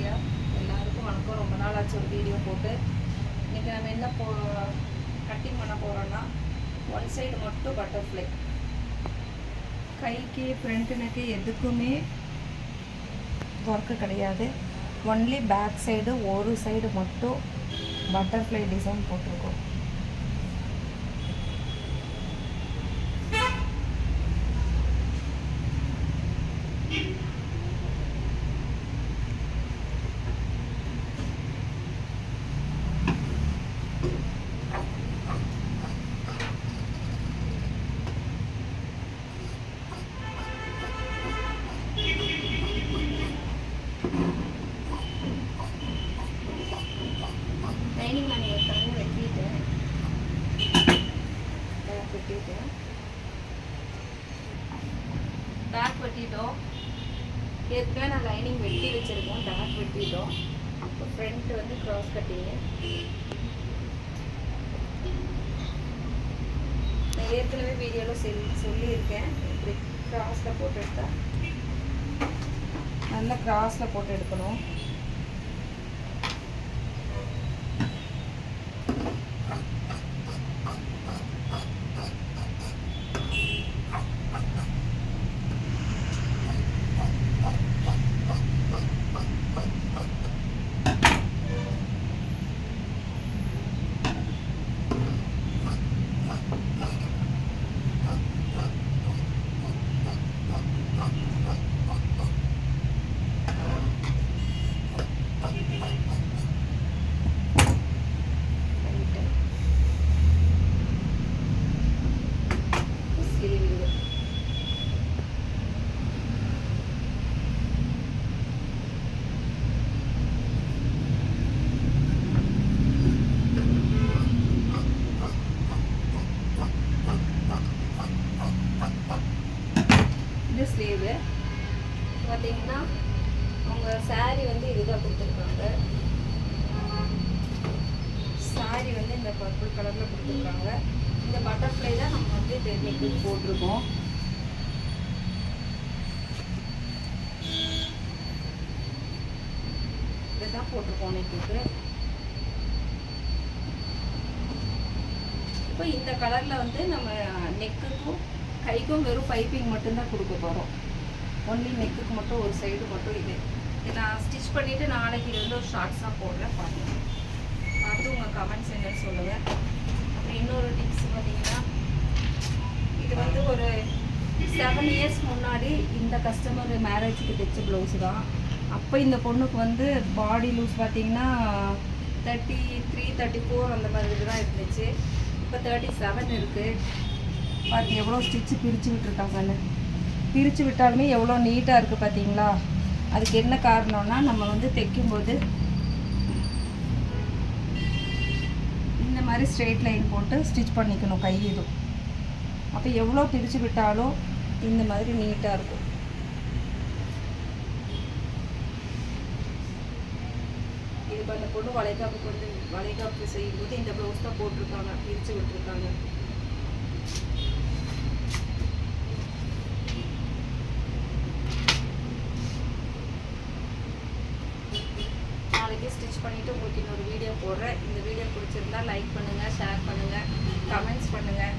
Idea. எல்லாருக்கும் வணக்கம். ரொம்ப நாள் ஆச்சு ஒரு வீடியோ போட்டு. இன்றைக்கி நம்ம என்ன கட்டிங் பண்ண போகிறோன்னா, ஒன் சைடு மட்டும் பட்டர்ஃப்ளை. கைக்கு ஃப்ரண்ட் நெக்கு எதுக்குமே ஒர்க்கு கிடையாது. ஒன்லி பேக் சைடு ஒரு சைடு மட்டும் பட்டர்ஃப்ளை டிசைன் போட்டிருக்கோம். லைனிங் நான் ஏற்கனவே வெட்டிட்டேன். பேக் வெட்டிட்டோம். ஏற்கனவே நான் லைனிங் வெட்டி வச்சுருக்கோம். பேக் வெட்டிட்டோம். இப்போ ஃப்ரண்ட் வந்து க்ராஸ் கட்டிங்கு. நான் ஏற்கனவே வீடியோவில் சொல்லியிருக்கேன். இப்படி க்ராஸில் போட்டு எடுத்தால் நல்லா க்ராஸில் போட்டு எடுக்கணும். இது ஸ்லீவு பார்த்தீங்கன்னா அவங்க சாரீ வந்து இதுதான் கொடுத்துருக்காங்க. சாரீ வந்து இந்த பர்பிள் கலரில் கொடுத்துருக்காங்க. இந்த பட்டர்ஃப்ளை தான் நம்ம வந்து நெக்கு போட்டிருக்கோம். இதுதான் போட்டிருக்கோம் நெக்குக்கு. இப்போ இந்த கலரில் வந்து நம்ம நெக்குக்கும் கைக்கும் வெறும் பைப்பிங் மட்டும்தான் கொடுக்க போகிறோம். ஒன்லி நெக்குக்கு மட்டும் ஒரு சைடு மட்டும். இது நான் ஸ்டிச் பண்ணிவிட்டு நாளைக்கு இது வந்து ஒரு ஷார்ட்ஸாக போடுறேன். பாருங்கள், பார்த்து உங்கள் கமெண்ட்ஸ் என்னன்னு சொல்லுங்கள். அப்புறம் இன்னொரு டிப்ஸ் பார்த்தீங்கன்னா, இது வந்து ஒரு 7 இயர்ஸ் முன்னாடி இந்த கஸ்டமர் மேரேஜுக்கு தைச்ச ப்ளவுஸு தான். அப்போ இந்த பொண்ணுக்கு வந்து பாடி லூஸ் பார்த்தீங்கன்னா 33, 34 அந்த மாதிரி தான் இருந்துச்சு. இப்போ 37 இருக்குது. பாருங்கள் எவ்வளோ ஸ்டிச்சு பிரித்து விட்டுருக்காங்கன்னு. பிரித்து விட்டாலுமே எவ்வளோ நீட்டாக இருக்குது பார்த்தீங்களா? அதுக்கு என்ன காரணம்னா, நம்ம வந்து தைக்கும்போது இந்த மாதிரி ஸ்ட்ரெயிட் லைன் போட்டு ஸ்டிச் பண்ணிக்கணும் கை இதுவும். அப்போ எவ்வளோ பிரித்து விட்டாலும் இந்த மாதிரி நீட்டாக இருக்கும். இது இப்போ அந்த பொண்ணு வளைகாப்பு செய்யும்போது இந்த ப்ளவுஸ் தான் போட்டிருக்காங்க, பிரித்து விட்டுருக்காங்க. ஸ்டிச் பண்ணிவிட்டு உங்களுக்கு இன்னொரு வீடியோ போடுறேன். இந்த வீடியோ பிடிச்சிருந்தா லைக் பண்ணுங்கள், ஷேர் பண்ணுங்கள், கமெண்ட்ஸ் பண்ணுங்கள்.